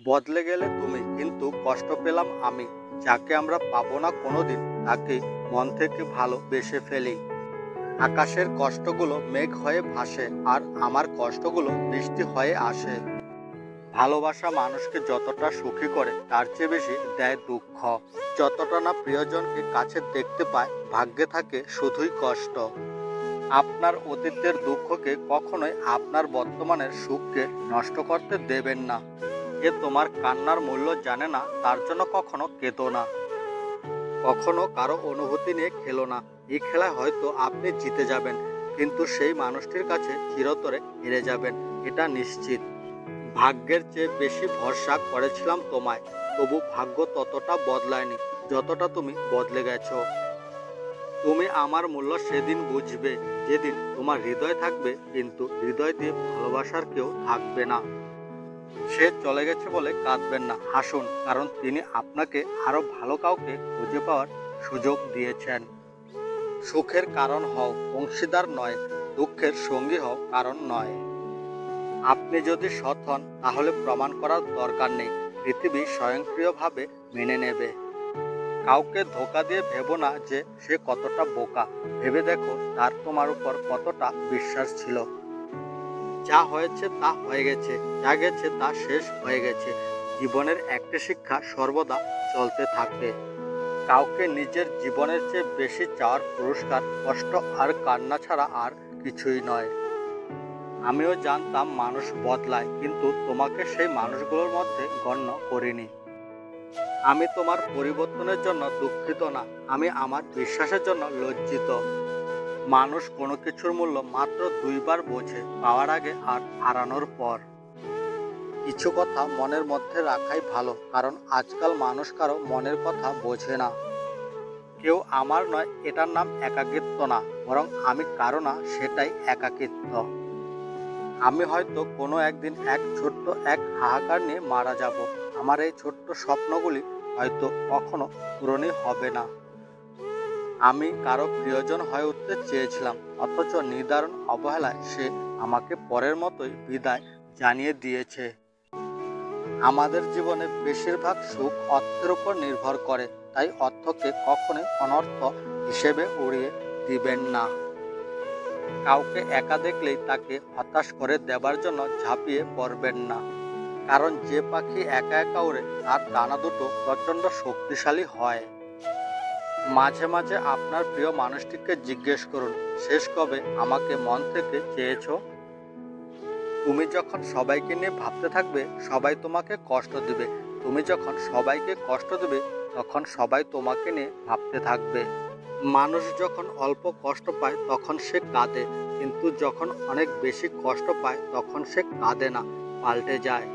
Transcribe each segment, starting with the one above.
বদলে গেলে তুমি, কিন্তু কষ্ট পেলাম আমি। যাকে আমরা পাবো না কোনোদিন, তাকে মন থেকে ভালোবেসে ফেলি। আকাশের কষ্টগুলো মেঘ হয়ে ভাসে, আর আমার কষ্টগুলো বৃষ্টি হয়ে আসে। ভালোবাসা মানুষকে যতটা সুখী করে, তার চেয়ে বেশি দেয় দুঃখ। যতটা না প্রিয়জনকে কাছে দেখতে পায়, ভাগ্যে থাকে শুধুই কষ্ট। আপনার অতীতের দুঃখকে কখনোই আপনার বর্তমানের সুখকে নষ্ট করতে দেবেন না। যে তোমার কান্নার মূল্য জানে না, তার জন্য কখনো কেঁদো না। কখনো কারো অনুভূতি নিয়ে খেলো না। এই খেলায় হয়তো আপনি জিতে যাবেন, কিন্তু সেই মানুষটির কাছে চিরতরে হেরে যাবেন, এটা নিশ্চিত। ভাগ্যের চেয়ে বেশি ভরসা করেছিলাম তোমায়, তবু ভাগ্য ততটা বদলায়নি যতটা তুমি বদলে গেছো। তুমি আমার মূল্য সেদিন বুঝবে, যেদিন তোমার হৃদয় থাকবে, কিন্তু হৃদয় দিয়ে ভালোবাসার কেউ থাকবে না। সে চলে গেছে বলে কাঁদবেন না, হাসুন, কারণ তিনি আপনাকে আরো ভালো কাউকে খুঁজে পাওয়ার সুযোগ দিয়েছেন। সুখের কারণ হও, অংশীদার নয়। দুঃখের সঙ্গী হও, কারণ নয়। আপনি যদি সৎ হন, তাহলে প্রমাণ করার দরকার নেই। পৃথিবী স্বয়ংক্রিয়ভাবে মেনে নেবে। কাউকে ধোঁকা দিয়ে ভেবো না যে সে কতটা বোকা। ভেবে দেখো তার তোমার উপর কতটা বিশ্বাস ছিল। যা হয়েছে তা হয়ে গেছে, যা গেছে তা শেষ হয়ে গেছে। জীবনের একটা শিক্ষা সর্বদা চলতে থাকবে। কাউকে নিজের জীবনের চেয়ে বেশি চাওয়ার পুরস্কার কষ্ট আর কান্না ছাড়া আর কিছুই নয়। আমিও জানতাম মানুষ বদলায়, কিন্তু তোমাকে সেই মানুষগুলোর মধ্যে গণ্য করিনি। আমি তোমার পরিবর্তনের জন্য দুঃখিত না, আমি আমার বিশ্বাসের জন্য লজ্জিত। মানুষ কোনো কিছুর মূল্য মাত্র দুইবার বোঝে, পাওয়ার আগে আর হারানোর পর। কিছু কথা মনের মধ্যে রাখাই ভালো, কারণ আজকাল মানুষ কারো মনের কথা বোঝে না। কেউ আমার নয়, এটার নাম একাকিত্ব না, বরং আমি কারো না, সেটাই একাকিত্ব। আমি হয়তো কোনো একদিন এক হাহাকার নিয়ে মারা যাব। আমার এই ছোট্ট স্বপ্নগুলি হয়তো কখনো পূরণই হবে না। আমি কারো প্রিয়জন হয়ে উঠতে চেয়েছিলাম, অথচ নিদারুণ অবহেলায় সে আমাকে পরের মতোই বিদায় জানিয়ে দিয়েছে। আমাদের জীবনে বেশিরভাগ সুখ অর্থের উপর নির্ভর করে, তাই অর্থকে কখনোই অনর্থ হিসেবে উড়িয়ে দিবেন না। কাউকে একা দেখলেই তাকে হতাশ করে দেবার জন্য ঝাঁপিয়ে পড়বেন না, কারণ যে পাখি একা একা উড়ে, তার ডানা দুটো প্রচণ্ড শক্তিশালী হয়। মাঝে মাঝে আপনার প্রিয় মানুষটিকে জিজ্ঞেস করুন, শেষ কবে আমাকে মন থেকে চেয়েছো? তুমি যখন সবাইকে নিয়ে ভাবতে থাকবে, সবাই তোমাকে কষ্ট দিবে। তুমি যখন সবাইকে কষ্ট দেবে, তখন সবাই তোমাকে নিয়ে ভাবতে থাকবে। মানুষ যখন অল্প কষ্ট পায় তখন সে কাঁদে, কিন্তু যখন অনেক বেশি কষ্ট পায় তখন সে কাঁদে না, পাল্টে যায়।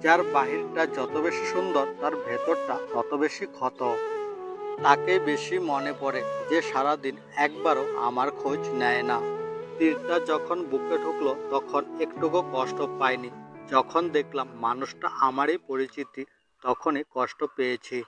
যার বাহিরটা যত বেশি সুন্দর, তার ভেতরটা তত বেশি ক্ষত। তাকেই বেশি মনে পড়ে যে সারাদিন একবারও আমার খোঁজ নেয় না। তীরটা যখন বুকে ঢুকলো তখন একটুকু কষ্ট পাইনি। যখন দেখলাম মানুষটা আমারই পরিচিতি, তখনই কষ্ট পেয়েছি।